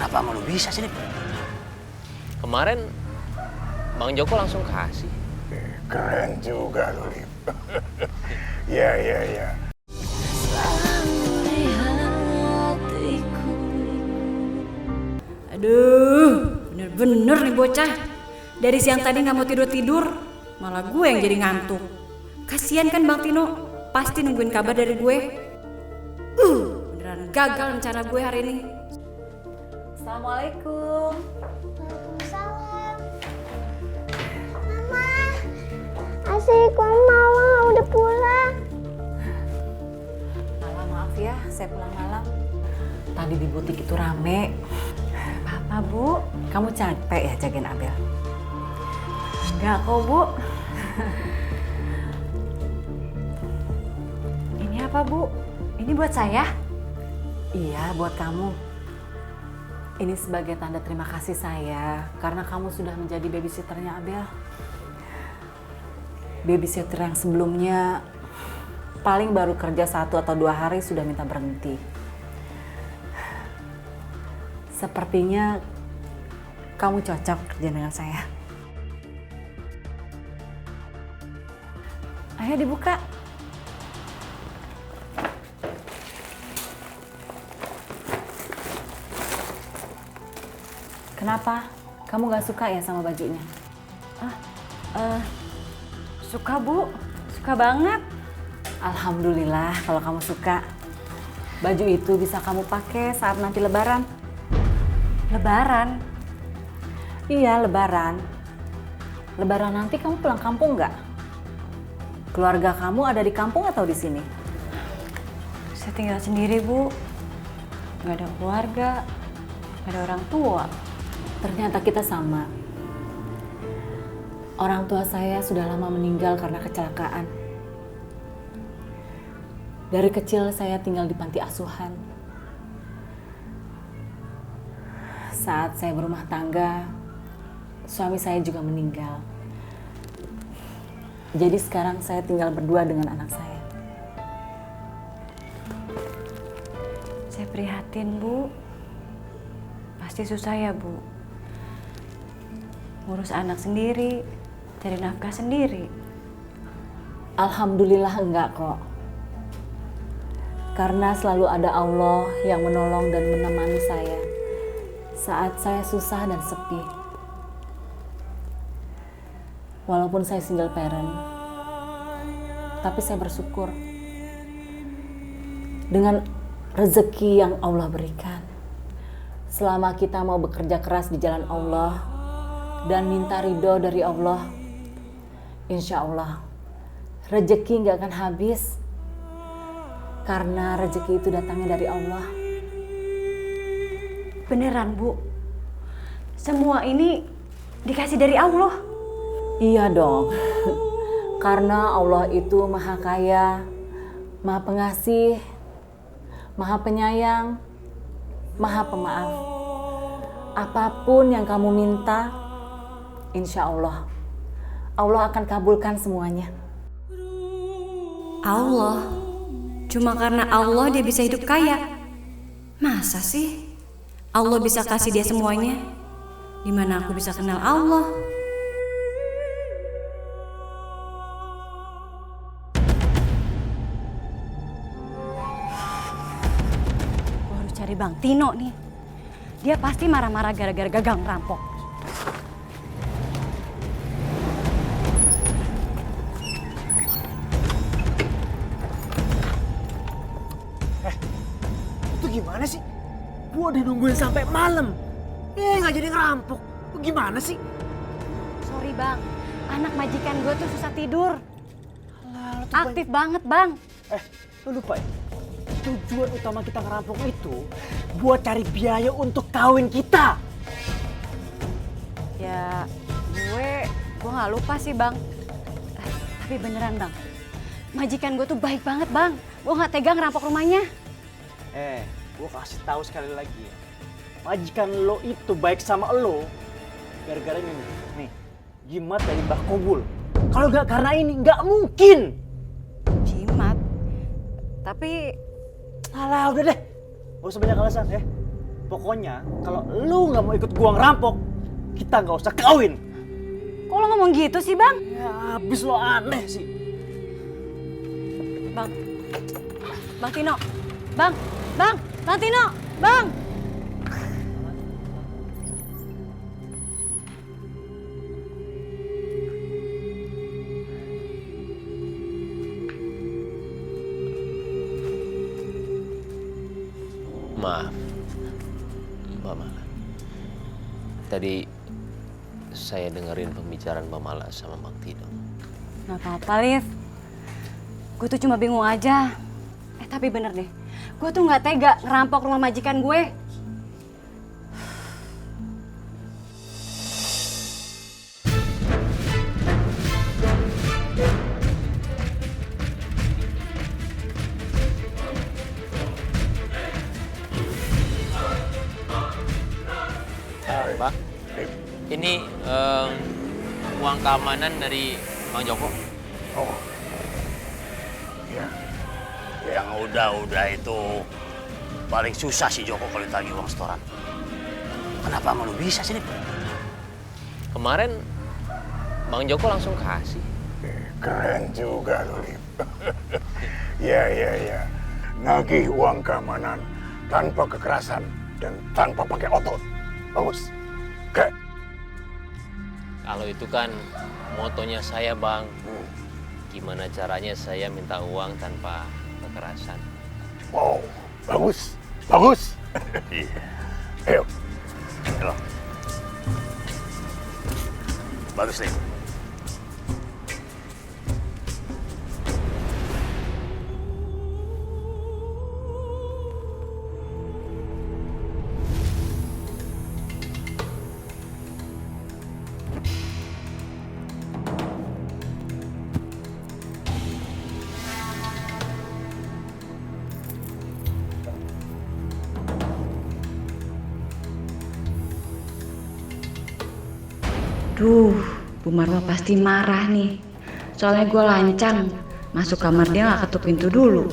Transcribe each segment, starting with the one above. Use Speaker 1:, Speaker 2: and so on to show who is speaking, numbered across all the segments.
Speaker 1: kenapa sama lu bisa sih, Lip?
Speaker 2: Kemarin Bang Joko langsung kasih.
Speaker 3: Keren juga lu, Lip. Ya.
Speaker 4: Aduh, bener-bener nih bocah. Dari siang tadi gak mau tidur-tidur, malah gue yang jadi ngantuk. Kasian kan Bang Tino, pasti nungguin kabar dari gue. Beneran gagal rencana gue hari ini. Assalamualaikum.
Speaker 5: Waalaikumsalam. Mama, asik mama udah pulang.
Speaker 4: Malam, maaf ya, saya pulang malam. Tadi di butik itu rame. Apa Bu? Kamu capek ya jagain Abel? Enggak kok Bu. Ini apa Bu? Ini buat saya? Iya, buat kamu. Ini sebagai tanda terima kasih saya karena kamu sudah menjadi babysitternya Abel. Babysitter yang sebelumnya paling baru kerja 1 atau 2 hari sudah minta berhenti. Sepertinya kamu cocok kerja dengan saya. Ayo dibuka. Kenapa? Kamu gak suka ya sama bajunya? Suka Bu, suka banget. Alhamdulillah kalau kamu suka. Baju itu bisa kamu pakai saat nanti lebaran. Lebaran? Iya, lebaran. Lebaran nanti kamu pulang kampung nggak? Keluarga kamu ada di kampung atau di sini? Saya tinggal sendiri, Bu. Nggak ada keluarga, nggak ada orang tua. Ternyata kita sama. Orang tua saya sudah lama meninggal karena kecelakaan. Dari kecil saya tinggal di panti asuhan. Saat saya berumah tangga, suami saya juga meninggal. Jadi sekarang saya tinggal berdua dengan anak saya. Saya prihatin, Bu. Pasti susah ya, Bu. Ngurus anak sendiri, cari nafkah sendiri. Alhamdulillah enggak kok. Karena selalu ada Allah yang menolong dan menemani saya saat saya susah dan sepi. Walaupun saya single parent, tapi saya bersyukur dengan rezeki yang Allah berikan. Selama kita mau bekerja keras di jalan Allah dan minta ridho dari Allah, insya Allah rezeki gak akan habis. Karena rezeki itu datangnya dari Allah. Beneran, Bu? Semua ini dikasih dari Allah? Iya dong. Karena Allah itu Maha Kaya, Maha Pengasih, Maha Penyayang, Maha Pemaaf. Apapun yang kamu minta, insya Allah, Allah akan kabulkan semuanya. Allah? Cuma karena Allah dia bisa hidup kaya? Masa sih? Allah bisa kasih dia semuanya? Dimana aku bisa kenal Allah? Gue harus cari Bang Tino nih. Dia pasti marah-marah gara-gara gagal ngerampok.
Speaker 1: Itu gimana sih? Gua udah nungguin sampai malam. Nggak jadi ngerampok. Gimana sih?
Speaker 4: Sorry Bang, anak majikan gue tuh susah tidur. Aktif banget Bang.
Speaker 1: Lu lupa ya? Tujuan utama kita ngerampok itu buat cari biaya untuk kawin kita.
Speaker 4: Ya, gue nggak lupa sih Bang. Tapi beneran Bang, majikan gue tuh baik banget Bang. Gue nggak tega ngerampok rumahnya.
Speaker 1: Gue kasih tahu sekali lagi ya. Majikan lo itu baik sama lo gara-gara ini nih. Jimat dari Mbah Kobul. Kalau nggak karena ini nggak mungkin.
Speaker 4: Jimat? Tapi
Speaker 1: alah udah deh. Gak usah banyak alasan ya. Pokoknya kalau lu nggak mau ikut gua ngerampok, kita nggak usah kawin.
Speaker 4: Kok lo ngomong gitu sih, Bang?
Speaker 1: Ya habis lo aneh sih.
Speaker 4: Bang. Bang Tino. Bang Tino. Bang.
Speaker 2: Maaf, Mbak Mala. Tadi saya dengerin pembicaraan Mbak Mala sama Bang Tino.
Speaker 4: Gak apa-apa, Liv. Gue tuh cuma bingung aja. Tapi bener deh. Gue tuh gak tega ngerampok rumah majikan gue.
Speaker 2: Pak, ini uang keamanan dari Bang Joko.
Speaker 3: Oh, ya. Yang udah itu paling susah sih Joko kalau ditagih uang setoran. Kenapa nggak lu bisa sih, Lip?
Speaker 2: Kemarin Bang Joko langsung kasih.
Speaker 3: Keren juga lu, Lip. Ya. Nagih uang keamanan tanpa kekerasan dan tanpa pakai otot. Bagus. Keren.
Speaker 2: Kalau itu kan motonya saya, Bang. Gimana caranya saya minta uang tanpa kekerasan?
Speaker 3: Wow, bagus. Ayo. Bagus, Lip.
Speaker 6: Duh, Bu Marwa pasti marah nih. Soalnya gue lancang. Masuk kamar dia gak ketuk pintu dulu.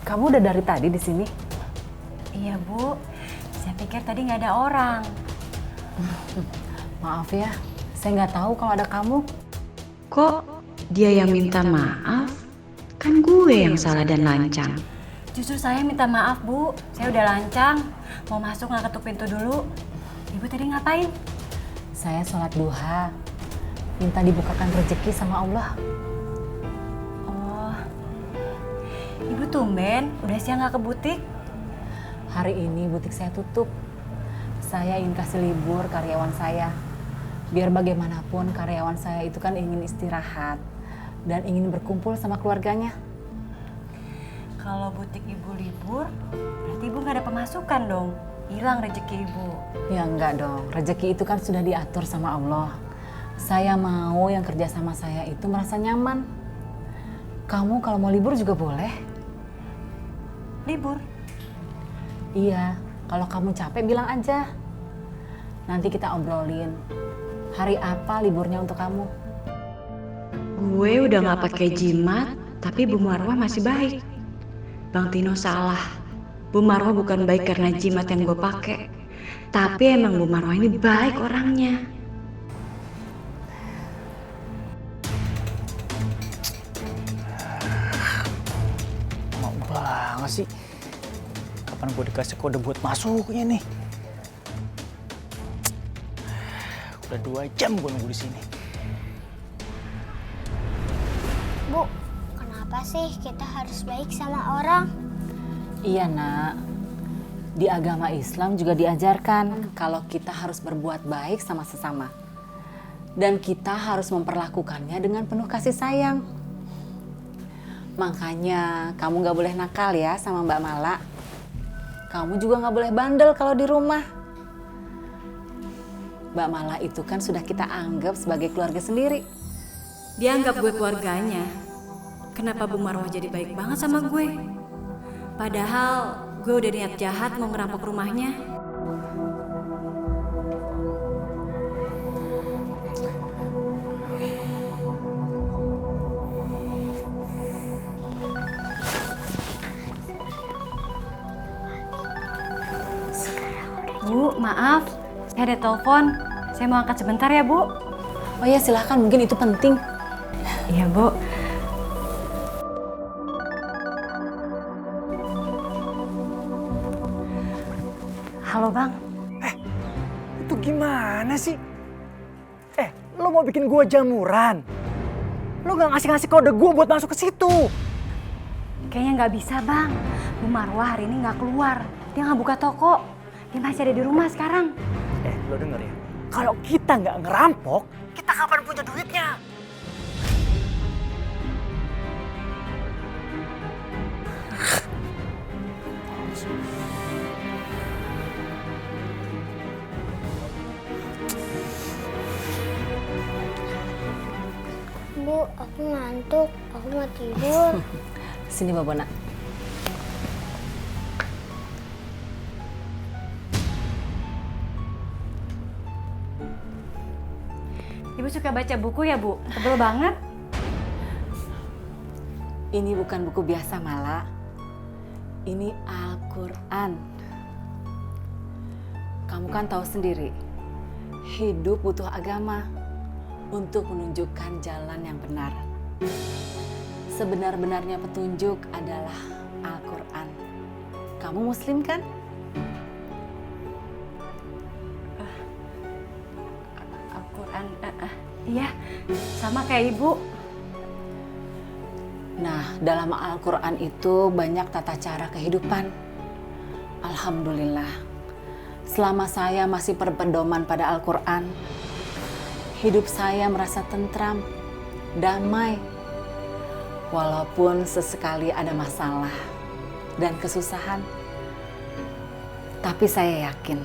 Speaker 4: Kamu udah dari tadi di sini? Iya, Bu. Saya pikir tadi nggak ada orang. Maaf ya, saya nggak tahu kalau ada kamu.
Speaker 6: Kok dia yang minta maaf? Kan gue yang salah dan lancang.
Speaker 4: Justru saya minta maaf, Bu. Saya udah lancang. Mau masuk nggak ketuk pintu dulu. Ibu tadi ngapain? Saya sholat duha. Minta dibukakan rezeki sama Allah. Oh, Ibu tumben udah siang nggak ke butik? Hari ini butik saya tutup. Saya ingin kasih libur karyawan saya. Biar bagaimanapun karyawan saya itu kan ingin istirahat dan ingin berkumpul sama keluarganya. Kalau butik Ibu libur, berarti Ibu nggak ada pemasukan dong. Hilang rezeki Ibu. Ya enggak dong, rezeki itu kan sudah diatur sama Allah. Saya mau yang kerja sama saya itu merasa nyaman. Kamu kalau mau libur juga boleh. Libur? Iya, kalau kamu capek bilang aja. Nanti kita obrolin. Hari apa liburnya untuk kamu?
Speaker 6: Gue udah gak pakai jimat, tapi Bu Marwah masih baik. Bang Tino salah. Bu Marwah bukan baik karena jimat yang gue pakai. Tapi emang Bu Marwah ini baik orangnya.
Speaker 1: Mau banget sih. Kapan gue dikasih kode buat masuknya nih? Udah 2 jam gue nunggu di sini.
Speaker 5: Bu, kenapa sih kita harus baik sama orang?
Speaker 4: Iya nak, di agama Islam juga diajarkan kalau kita harus berbuat baik sama sesama. Dan kita harus memperlakukannya dengan penuh kasih sayang. Makanya kamu gak boleh nakal ya sama Mbak Mala. Kamu juga gak boleh bandel kalau di rumah. Mbak Mala itu kan sudah kita anggap sebagai keluarga sendiri.
Speaker 6: Dia anggap gue keluarganya. Kenapa Bu Marwah jadi baik banget sama gue? Padahal gue udah niat jahat mau ngerampok rumahnya.
Speaker 4: Bu, maaf. Saya ada telepon. Saya mau angkat sebentar ya, Bu.
Speaker 7: Oh ya, silahkan. Mungkin itu penting.
Speaker 4: Iya, Bu. Halo, Bang.
Speaker 1: Itu gimana sih? Lo mau bikin gua jamuran? Lo gak ngasih kode gua buat masuk ke situ.
Speaker 4: Kayaknya nggak bisa, Bang. Bu Marwah hari ini nggak keluar. Dia nggak buka toko. Dia masih ada di rumah sekarang.
Speaker 1: Lo denger ya? Kalau kita nggak ngerampok, kita kapan punya duitnya?
Speaker 5: Bu, aku ngantuk. Aku mau tidur.
Speaker 7: Sini, Babona.
Speaker 4: Ibu suka baca buku ya, Bu? Tebel banget.
Speaker 7: Ini bukan buku biasa, Mala. Ini Al-Quran. Kamu kan tahu sendiri, hidup butuh agama untuk menunjukkan jalan yang benar. Sebenar-benarnya petunjuk adalah Al-Quran. Kamu Muslim kan?
Speaker 4: Al-Quran, iya, sama kayak Ibu.
Speaker 7: Nah, dalam Al-Quran itu banyak tata cara kehidupan. Alhamdulillah, selama saya masih berpedoman pada Al-Quran, hidup saya merasa tentram, damai. Walaupun sesekali ada masalah dan kesusahan, tapi saya yakin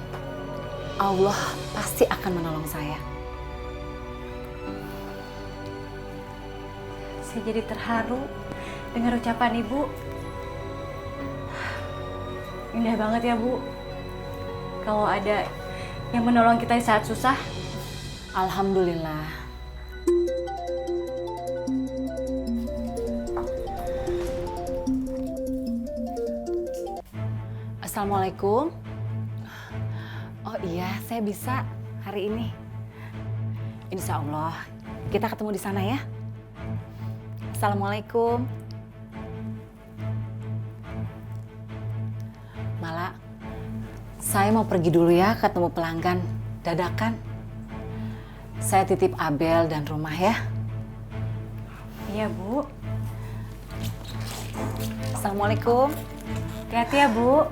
Speaker 7: Allah pasti akan menolong saya.
Speaker 4: Saya jadi terharu dengar ucapan Ibu. Indah banget ya, Bu. Kalau ada yang menolong kita di saat susah.
Speaker 7: Alhamdulillah. Assalamualaikum. Oh iya, saya bisa hari ini. Insya Allah kita ketemu di sana ya. Assalamualaikum. Mala, saya mau pergi dulu ya, ketemu pelanggan dadakan. Saya titip Abel dan rumah ya.
Speaker 4: Iya, Bu.
Speaker 7: Assalamualaikum.
Speaker 4: Hati-hati ya, Bu.